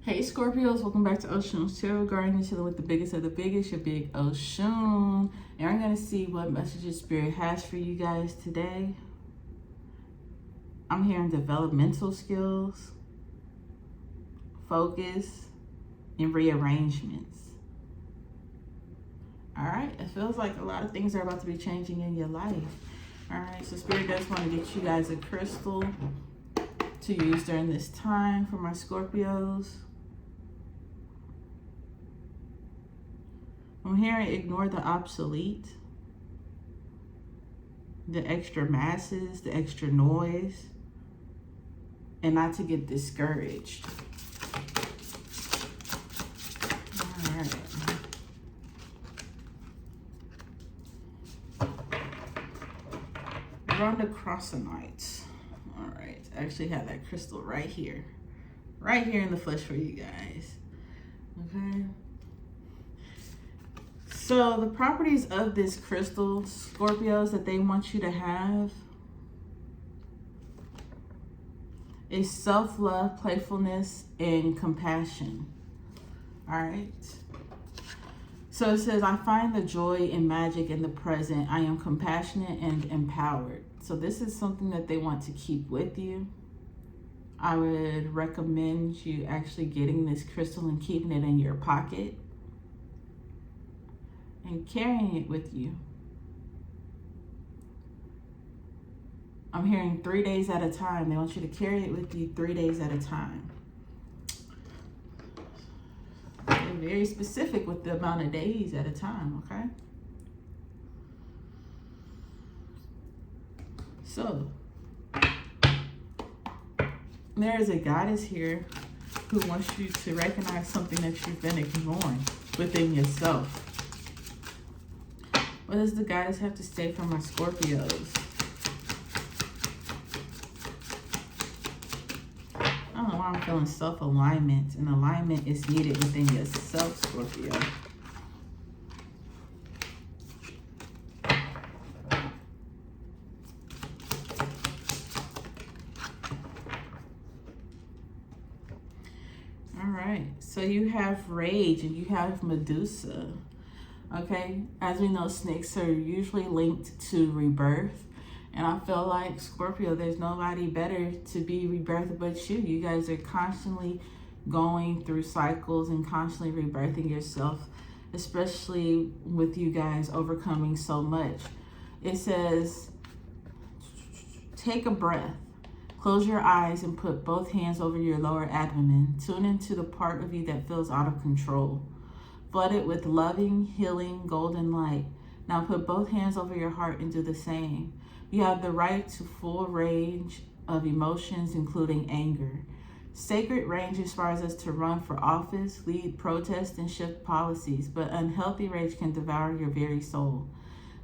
Hey Scorpios, welcome back to Oshun's Tarot Garden. You're chilling with the biggest of the biggest, your big Oshun. And I'm going to see what messages Spirit has for you guys today. I'm hearing developmental skills, focus, and rearrangements. All right, it feels like a lot of things are about to be changing in your life. All right, so Spirit does want to get you guys a crystal to use during this time for my Scorpios. I'm hearing ignore the obsolete, the extra masses, the extra noise, and not to get discouraged. All right. Run across the night. All right. I actually have that crystal right here in the flesh for you guys. Okay. So the properties of this crystal, Scorpios, that they want you to have is self-love, playfulness, and compassion. All right. So it says, I find the joy and magic in the present. I am compassionate and empowered. So this is something that they want to keep with you. I would recommend you actually getting this crystal and keeping it in your pocket and carrying it with you. I'm hearing 3 days at a time. They want you to carry it with you 3 days at a time. They're very specific with the amount of days at a time, okay? So, there is a goddess here who wants you to recognize something that you've been ignoring within yourself. What does the goddess have to say for my Scorpios? I don't know why I'm feeling self-alignment, and alignment is needed within yourself, Scorpio. All right, so you have rage and you have Medusa. Okay, as we know, snakes are usually linked to rebirth. And I feel like, Scorpio, there's nobody better to be rebirthed but you. You guys are constantly going through cycles and constantly rebirthing yourself, especially with you guys overcoming so much. It says, take a breath. Close your eyes and put both hands over your lower abdomen. Tune into the part of you that feels out of control. Flood it with loving, healing, golden light. Now put both hands over your heart and do the same. You have the right to full range of emotions, including anger. Sacred rage inspires us to run for office, lead protests, and shift policies, but unhealthy rage can devour your very soul.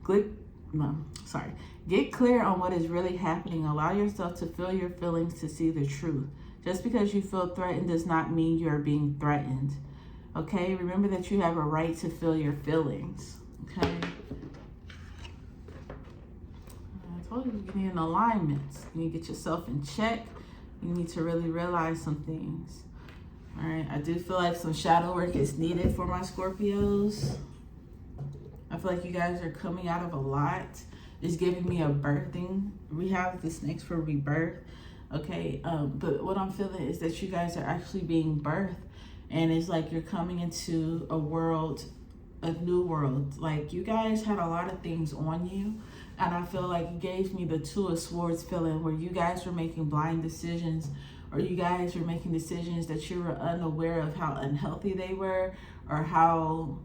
Get clear on what is really happening. Allow yourself to feel your feelings to see the truth. Just because you feel threatened does not mean you are being threatened. Okay, remember that you have a right to feel your feelings. Okay, I told you need an alignment. You need to get yourself in check. You need to really realize some things. All right, I do feel like some shadow work is needed for my Scorpios. I feel like you guys are coming out of a lot. It's giving me a birthing. We have the snakes for rebirth. Okay, but what I'm feeling is that you guys are actually being birthed. And it's like you're coming into a world, a new world. Like you guys had a lot of things on you. And I feel like it gave me the Two of Swords feeling where you guys were making blind decisions, or you guys were making decisions that you were unaware of how unhealthy they were or how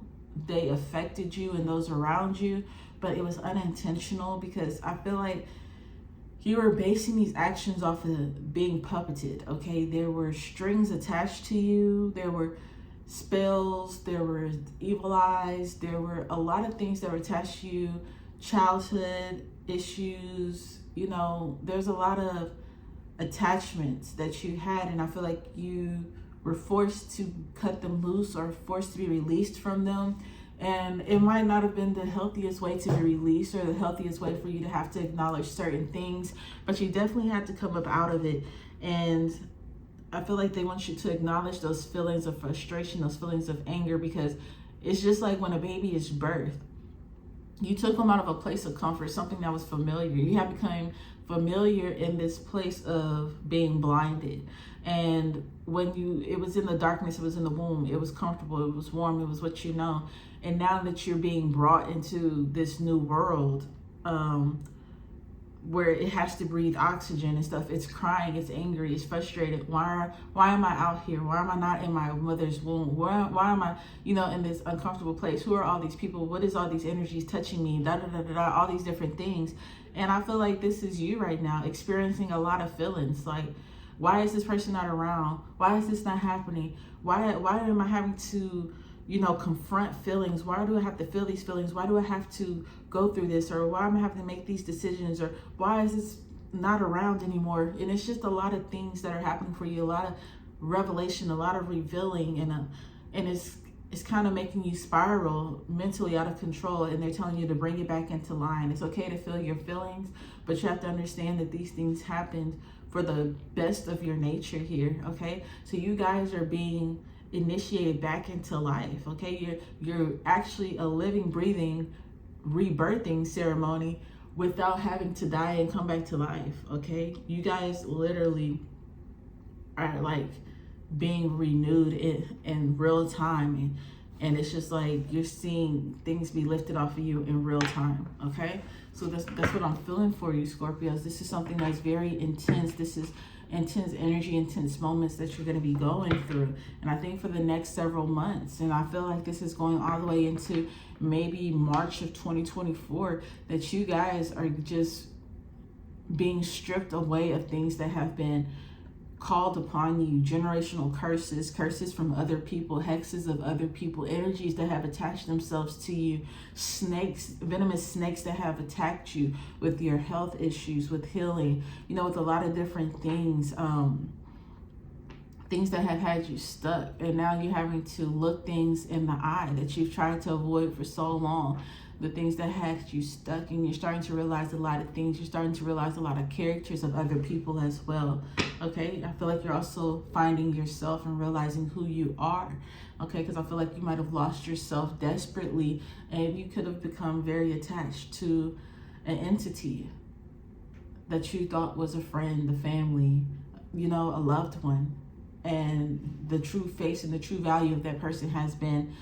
they affected you and those around you. But it was unintentional because I feel like you were basing these actions off of being puppeted, okay? There were strings attached to you. There were spells. There were evil eyes. There were a lot of things that were attached to you. Childhood issues. You know, there's a lot of attachments that you had. And I feel like you were forced to cut them loose or forced to be released from them. And it might not have been the healthiest way to be released or the healthiest way for you to have to acknowledge certain things, but you definitely had to come up out of it. And I feel like they want you to acknowledge those feelings of frustration, those feelings of anger, because it's just like when a baby is birthed. You took them out of a place of comfort, something that was familiar. You have become familiar in this place of being blinded. And when it was in the darkness, it was in the womb, it was comfortable, it was warm, it was what you know. And now that you're being brought into this new world, where it has to breathe oxygen and stuff, it's crying, it's angry, it's frustrated. Why am I out here? Why am I not in my mother's womb? Why am I, in this uncomfortable place? Who are all these people? What is all these energies touching me? All these different things. And I feel like this is you right now, experiencing a lot of feelings. Like, why is this person not around? Why is this not happening? Why am I having to, confront feelings? Why do I have to feel these feelings? Why do I have to go through this? Or why am I having to make these decisions? Or why is this not around anymore? And it's just a lot of things that are happening for you, a lot of revelation, a lot of revealing, and it's kind of making you spiral mentally out of control. And they're telling you to bring it back into line. It's okay to feel your feelings, but you have to understand that these things happened for the best of your nature here, okay? So you guys are being initiated back into life, okay? You're actually a living, breathing, rebirthing ceremony without having to die and come back to life, okay? You guys literally are like being renewed in real time, and it's just like you're seeing things be lifted off of you in real time, okay? So that's what I'm feeling for you, Scorpios. This is something that's very intense. This is intense energy, intense moments that you're going to be going through. And I think for the next several months, and I feel like this is going all the way into maybe March of 2024, that you guys are just being stripped away of things that have been called upon you, generational curses from other people, hexes of other people, energies that have attached themselves to you, snakes, venomous snakes that have attacked you with your health issues, with healing, with a lot of different things, things that have had you stuck. And now you're having to look things in the eye that you've tried to avoid for so long, the things that had you stuck, and you're starting to realize a lot of things. You're starting to realize a lot of characters of other people as well, okay? I feel like you're also finding yourself and realizing who you are, okay? Because I feel like you might have lost yourself desperately, and you could have become very attached to an entity that you thought was a friend, the family, a loved one. And the true face and the true value of that person has been,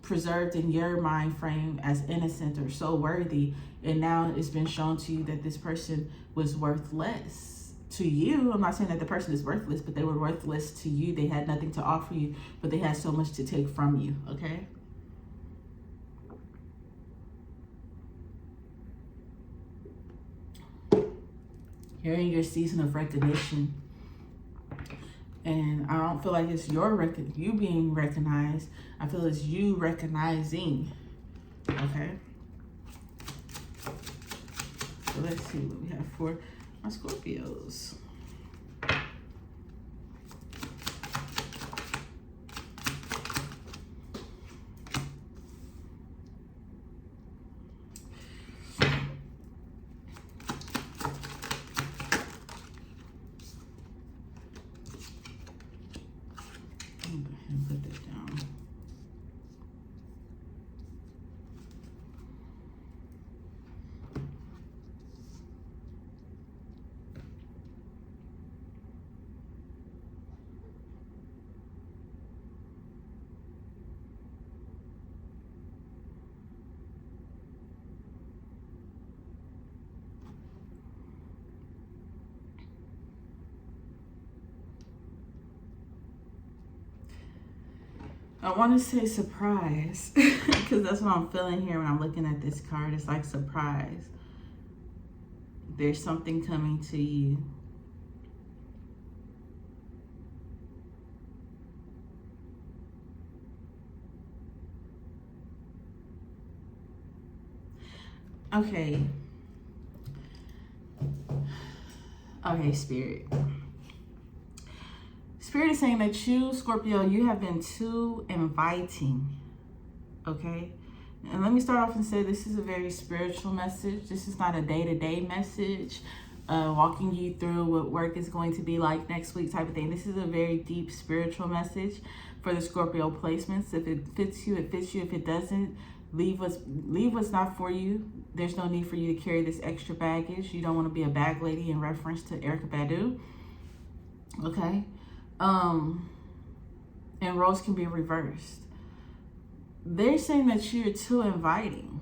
preserved in your mind frame as innocent or so worthy, and now it's been shown to you that this person was worthless to you. I'm not saying that the person is worthless, but they were worthless to you. They had nothing to offer you, but they had so much to take from you, okay? You're in your season of recognition. And I don't feel like it's you being recognized. I feel it's you recognizing, okay? So let's see what we have for my Scorpios. Put this down. I want to say surprise because that's what I'm feeling here when I'm looking at this card. It's like surprise. There's something coming to you. Okay. Okay, Spirit. Spirit is saying that you, Scorpio, you have been too inviting, okay? And let me start off and say this is a very spiritual message. This is not a day-to-day message. walking you through what work is going to be like next week type of thing. This is a very deep spiritual message for the Scorpio placements. If it fits you, it fits you. If it doesn't, leave what's not for you. There's no need for you to carry this extra baggage. You don't want to be a bag lady in reference to Erykah Badu. Okay? And roles can be reversed. They're saying that you're too inviting.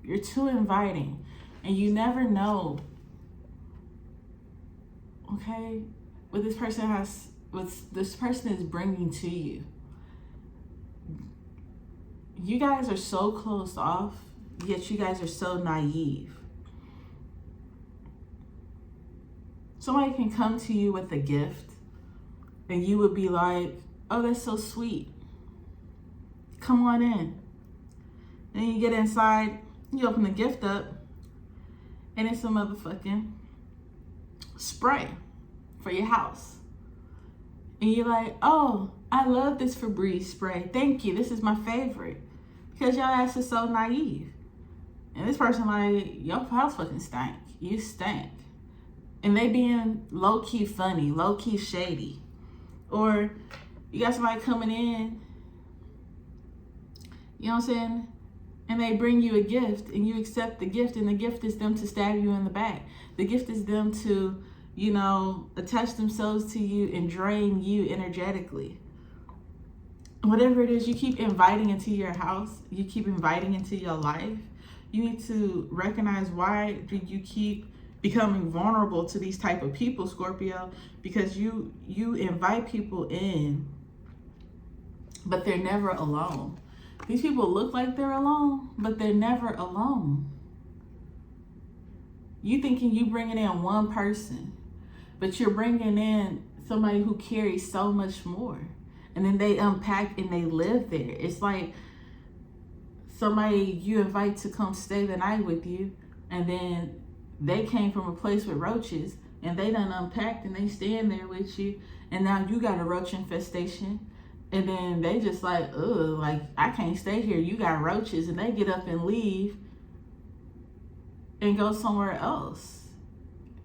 You're too inviting. And you never know, okay, what this person is bringing to you. You guys are so closed off, yet you guys are so naive. Somebody can come to you with a gift, and you would be like, oh, that's so sweet. Come on in. Then you get inside, you open the gift up, and it's a motherfucking spray for your house. And you're like, oh, I love this Febreze spray. Thank you. This is my favorite. Because y'all ass is so naive. And this person like, your house fucking stank. You stank. And they being low-key funny, low-key shady. Or you got somebody coming in, you know what I'm saying? And they bring you a gift and you accept the gift, and the gift is them to stab you in the back. The gift is them to, you know, attach themselves to you and drain you energetically. Whatever it is you keep inviting into your house, you keep inviting into your life, you need to recognize, why do you keep becoming vulnerable to these type of people, Scorpio? Because you invite people in, but they're never alone. These people look like they're alone, but they're never alone. You thinking you bringing in one person, but you're bringing in somebody who carries so much more. And then they unpack and they live there. It's like somebody you invite to come stay the night with you, and then they came from a place with roaches, and they done unpacked and they stand there with you, and now you got a roach infestation. And then they just like, ugh, like, I can't stay here. You got roaches. And they get up and leave and go somewhere else.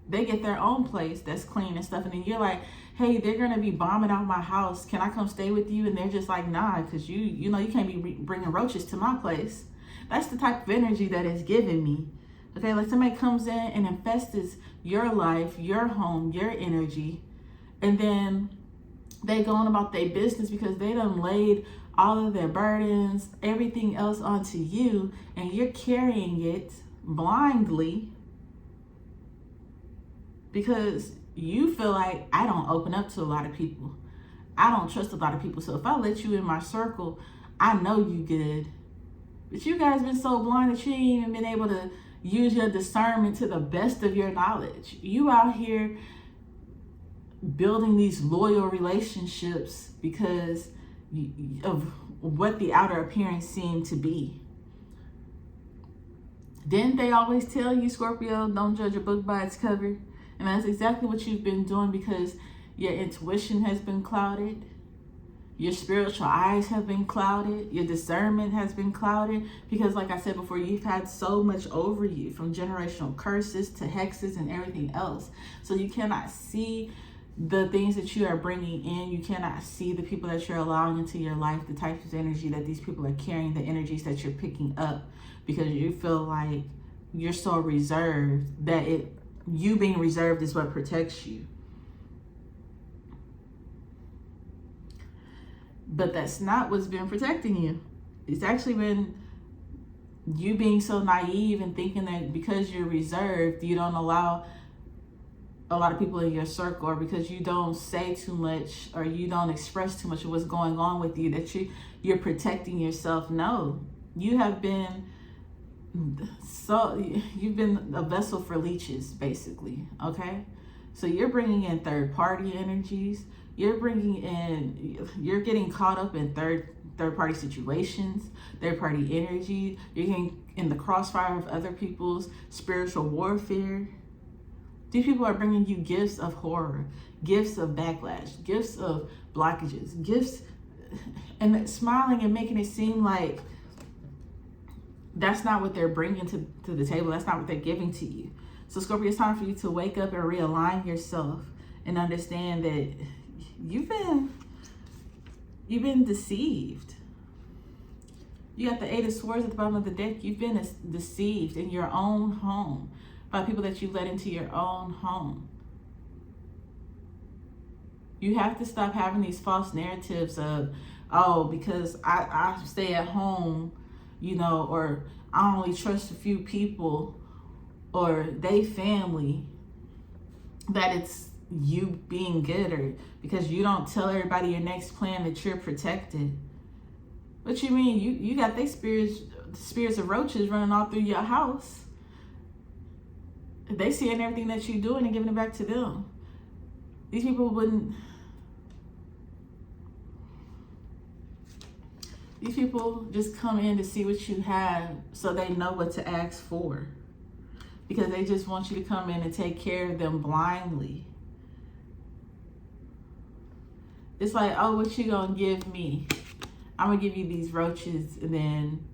They get their own place that's clean and stuff. And then you're like, hey, they're going to be bombing out my house. Can I come stay with you? And they're just like, nah, because you know, you can't be bringing roaches to my place. That's the type of energy that is giving me. Okay, like somebody comes in and infests your life, your home, your energy. And then they go on about their business because they done laid all of their burdens, everything else onto you, and you're carrying it blindly because you feel like, I don't open up to a lot of people. I don't trust a lot of people. So if I let you in my circle, I know you good. But you guys been so blind that you ain't even been able to use your discernment to the best of your knowledge. You out here building these loyal relationships because of what the outer appearance seemed to be. Didn't they always tell you, Scorpio, don't judge a book by its cover? And that's exactly what you've been doing, because your intuition has been clouded. Your spiritual eyes have been clouded. Your discernment has been clouded. Because like I said before, you've had so much over you, from generational curses to hexes and everything else. So you cannot see the things that you are bringing in. You cannot see the people that you're allowing into your life, the types of energy that these people are carrying, the energies that you're picking up, because you feel like you're so reserved that you being reserved is what protects you. But that's not what's been protecting you. It's actually been you being so naive and thinking that because you're reserved, you don't allow a lot of people in your circle, or because you don't say too much, or you don't express too much of what's going on with you, that you're protecting yourself. No, you have been you've been a vessel for leeches, basically. Okay, so you're bringing in third party energies. You're getting caught up in third party situations, third party energy. You're getting in the crossfire of other people's spiritual warfare. These people are bringing you gifts of horror, gifts of backlash, gifts of blockages, gifts, and smiling and making it seem like That's not what they're bringing to the table. That's not what they're giving to you. So Scorpio, it's time for you to wake up and realign yourself and understand that you've been deceived. You got the Eight of Swords at the bottom of the deck. You've been deceived in your own home by people that you let into your own home. You have to stop having these false narratives of, oh, because I stay at home, you know, or I only trust a few people, or they family, that it's you being good, or because you don't tell everybody your next plan that you're protected. What you mean? You got they spirits of roaches running all through your house. They seeing everything that you're doing and giving it back to them. These people wouldn't. These people just come in to see what you have so they know what to ask for. Because they just want you to come in and take care of them blindly. It's like, oh, what you gonna give me? I'm gonna give you these roaches, and then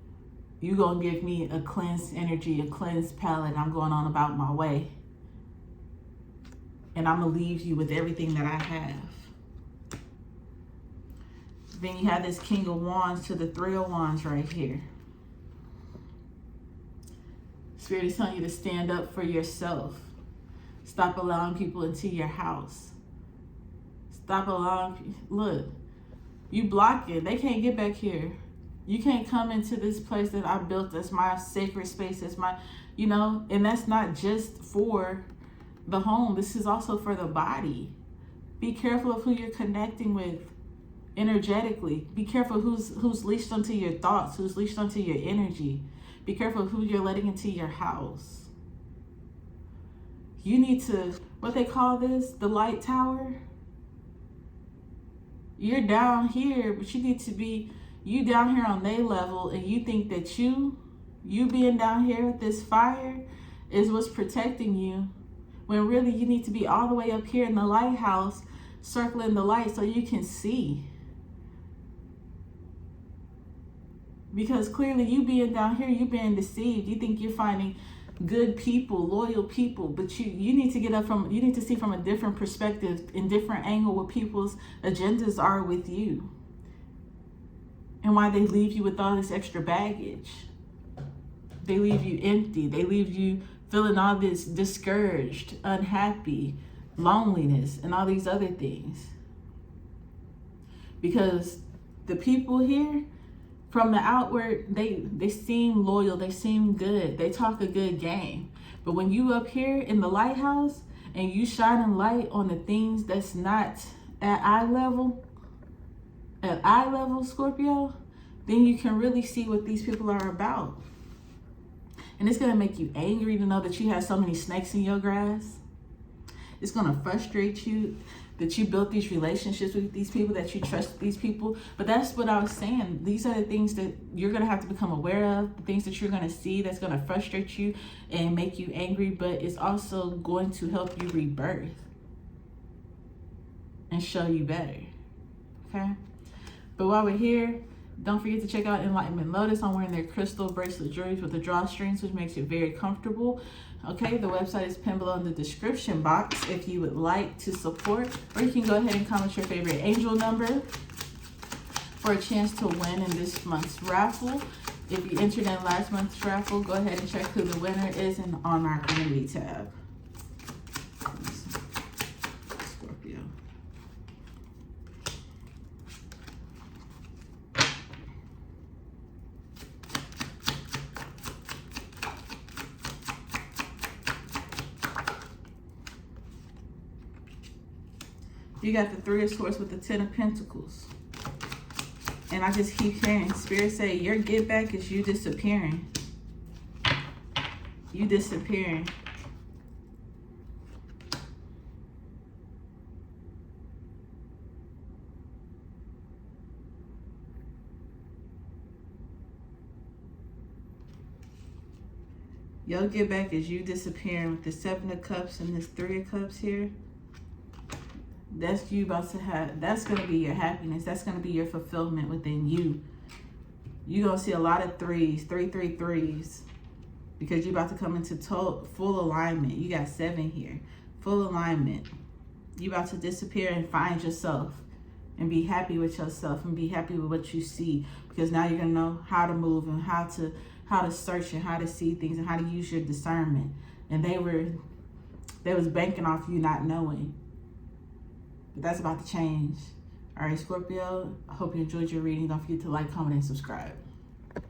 you gonna give me a cleansed energy, a cleansed palette. I'm going on about my way. And I'm gonna leave you with everything that I have. Then you have this King of Wands to the Three of Wands right here. Spirit is telling you to stand up for yourself. Stop allowing people into your house. Stop allowing, look, you block it. They can't get back here. You can't come into this place that I built. That's my sacred space. That's my, you know, and that's not just for the home. This is also for the body. Be careful of who you're connecting with energetically. Be careful who's leashed onto your thoughts, who's leashed onto your energy. Be careful who you're letting into your house. You need to, what they call this, the light tower. You're down here, but you need to be, you down here on their level, and you think that you being down here with this fire is what's protecting you, when really you need to be all the way up here in the lighthouse, circling the light so you can see. Because clearly you being down here, you being deceived. You think you're finding good people, loyal people, but you need to get up from, you need to see from a different perspective, in different angle, what people's agendas are with you. And why they leave you with all this extra baggage. They leave you empty. They leave you feeling all this discouraged, unhappy, loneliness, and all these other things. Because the people here, from the outward, they seem loyal, they seem good, they talk a good game. But when you up here in the lighthouse and you shining light on the things that's not at eye level, Scorpio, then you can really see what these people are about. And it's gonna make you angry to know that you have so many snakes in your grass. It's gonna frustrate you that you built these relationships with these people, that you trust these people. But that's what I was saying. These are the things that you're going to have to become aware of, the things that you're going to see that's going to frustrate you and make you angry, but it's also going to help you rebirth and show you better. Okay? But while we're here, don't forget to check out Enlightenment Lotus. I'm wearing their crystal bracelet jewelry with the drawstrings, which makes it very comfortable. Okay, the website is pinned below in the description box if you would like to support, or you can go ahead and comment your favorite angel number for a chance to win in this month's raffle. If you entered in last month's raffle, go ahead and check who the winner is on our community tab. Scorpio. You got the Three of Swords with the Ten of Pentacles. And I just keep hearing Spirit say, your get back is you disappearing. You disappearing. Your get back is you disappearing with the Seven of Cups and this Three of Cups here. That's you about to have, that's going to be your happiness. That's going to be your fulfillment within you. You're going to see a lot of threes, 333s, because you're about to come into full alignment. You got 7 here. Full alignment. You're about to disappear and find yourself and be happy with yourself and be happy with what you see, because now you're going to know how to move and how to search and how to see things and how to use your discernment. And they was banking off you not knowing. But that's about to change. All right, Scorpio, I hope you enjoyed your reading. Don't forget to like, comment, and subscribe.